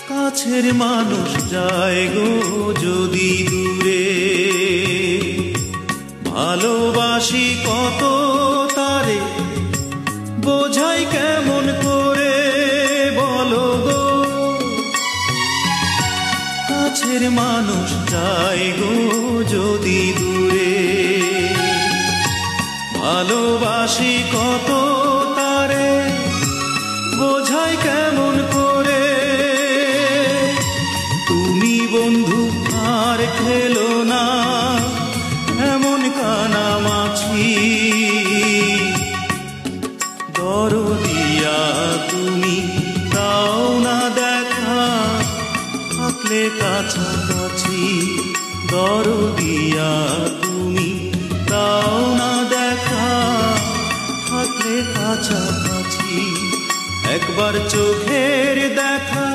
কাছের মানুষ যায় গো যদি দূরে, ভালোবাসি কত তারে বোঝাই কেমন করে বলো গো। কাছের মানুষ যায় গো যদি দূরে, ভালোবাসি কত তারে বোঝাই কেমন করে। তুমি বন্ধু আর খেলো না এমন কানামাছি, দরদিয়া তুমি দাও না দেখা থাকলে কাছাকাছি। দরদিয়া তুমি দাও না দেখা থাকলে কাছাকাছি। একবার চোখের দেখা